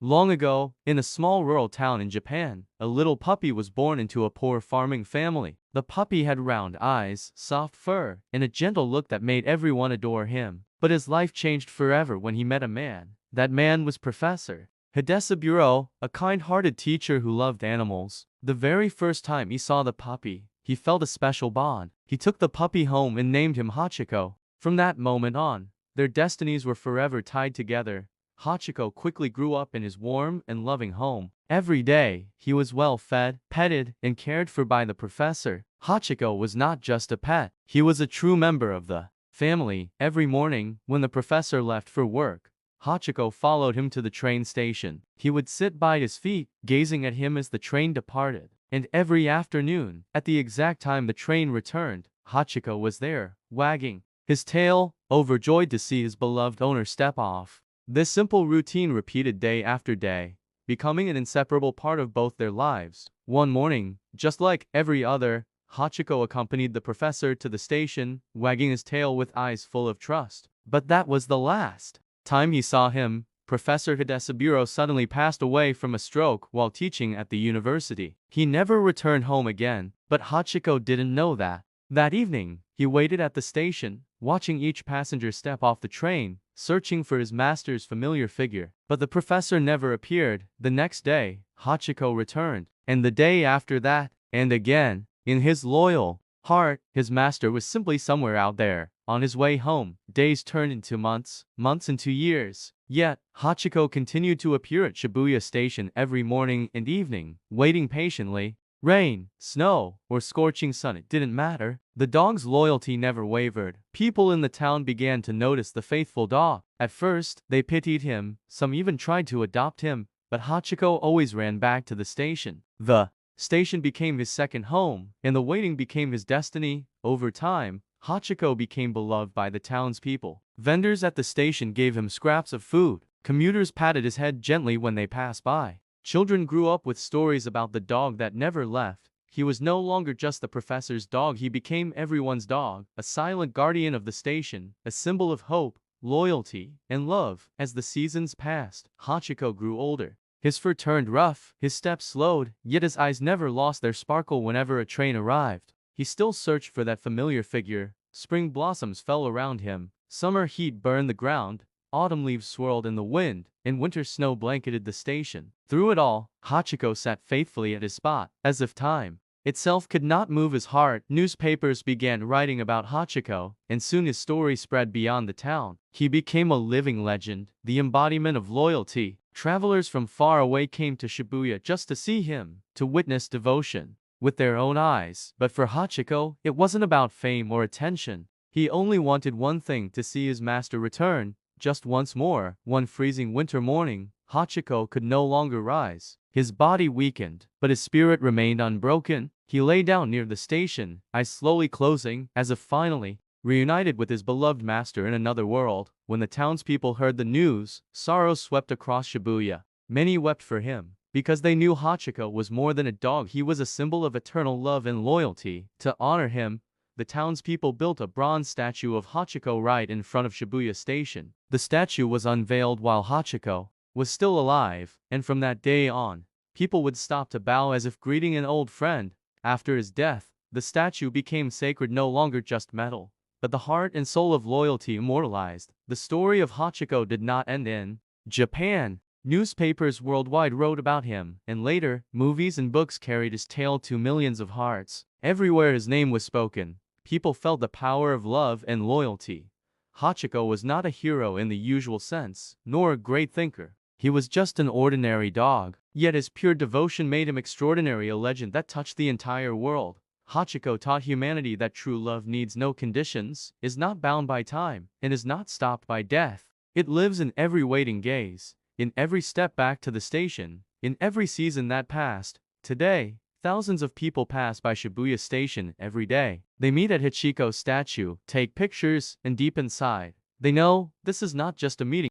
Long ago, in a small rural town in Japan, a little puppy was born into a poor farming family. The puppy had round eyes, soft fur, and a gentle look that made everyone adore him. But his life changed forever when he met a man. That man was Professor Hidesaburo, a kind-hearted teacher who loved animals. The very first time he saw the puppy, he felt a special bond. He took the puppy home and named him Hachiko. From that moment on, their destinies were forever tied together. Hachiko quickly grew up in his warm and loving home. Every day, he was well fed, petted, and cared for by the professor. Hachiko was not just a pet, he was a true member of the family. Every morning, when the professor left for work, Hachiko followed him to the train station. He would sit by his feet, gazing at him as the train departed. And every afternoon, at the exact time the train returned, Hachiko was there, wagging his tail, overjoyed to see his beloved owner step off. This simple routine repeated day after day, becoming an inseparable part of both their lives. One morning, just like every other, Hachiko accompanied the professor to the station, wagging his tail with eyes full of trust. But that was the last time he saw him. Professor Hidesaburo suddenly passed away from a stroke while teaching at the university. He never returned home again, but Hachiko didn't know that. That evening, he waited at the station, watching each passenger step off the train, searching for his master's familiar figure. But the professor never appeared. The next day, Hachiko returned, and the day after that, and again. In his loyal heart, his master was simply somewhere out there. On his way home, days turned into months, months into years. Yet, Hachiko continued to appear at Shibuya Station every morning and evening, waiting patiently. Rain, snow, or scorching sun, it didn't matter. The dog's loyalty never wavered. People in the town began to notice the faithful dog. At first, they pitied him, some even tried to adopt him, but Hachiko always ran back to the station. The station became his second home, and the waiting became his destiny. Over time, Hachiko became beloved by the townspeople. Vendors at the station gave him scraps of food. Commuters patted his head gently when they passed by. Children grew up with stories about the dog that never left. He was no longer just the professor's dog, he became everyone's dog, a silent guardian of the station, a symbol of hope, loyalty, and love. As the seasons passed, Hachiko grew older. His fur turned rough, his steps slowed, yet his eyes never lost their sparkle whenever a train arrived. He still searched for that familiar figure. Spring blossoms fell around him, summer heat burned the ground, autumn leaves swirled in the wind, and winter snow blanketed the station. Through it all, Hachiko sat faithfully at his spot, as if time itself could not move his heart. Newspapers began writing about Hachiko, and soon his story spread beyond the town. He became a living legend, the embodiment of loyalty. Travelers from far away came to Shibuya just to see him, to witness devotion with their own eyes. But for Hachiko, it wasn't about fame or attention. He only wanted one thing: to see his master return, just once more. One freezing winter morning, Hachiko could no longer rise. His body weakened, but his spirit remained unbroken. He lay down near the station, eyes slowly closing, as if finally reunited with his beloved master in another world. When the townspeople heard the news, sorrow swept across Shibuya. Many wept for him, because they knew Hachiko was more than a dog. He was a symbol of eternal love and loyalty. To honor him, the townspeople built a bronze statue of Hachiko right in front of Shibuya Station. The statue was unveiled while Hachiko was still alive, and from that day on, people would stop to bow as if greeting an old friend. After his death, the statue became sacred, no longer just metal, but the heart and soul of loyalty immortalized. The story of Hachiko did not end in Japan. Newspapers worldwide wrote about him, and later, movies and books carried his tale to millions of hearts. Everywhere his name was spoken, people felt the power of love and loyalty. Hachiko was not a hero in the usual sense, nor a great thinker. He was just an ordinary dog, yet his pure devotion made him extraordinary, a legend that touched the entire world. Hachiko taught humanity that true love needs no conditions, is not bound by time, and is not stopped by death. It lives in every waiting gaze, in every step back to the station, in every season that passed. Today, thousands of people pass by Shibuya Station every day. They meet at Hachiko's statue, take pictures, and deep inside, they know this is not just a meeting.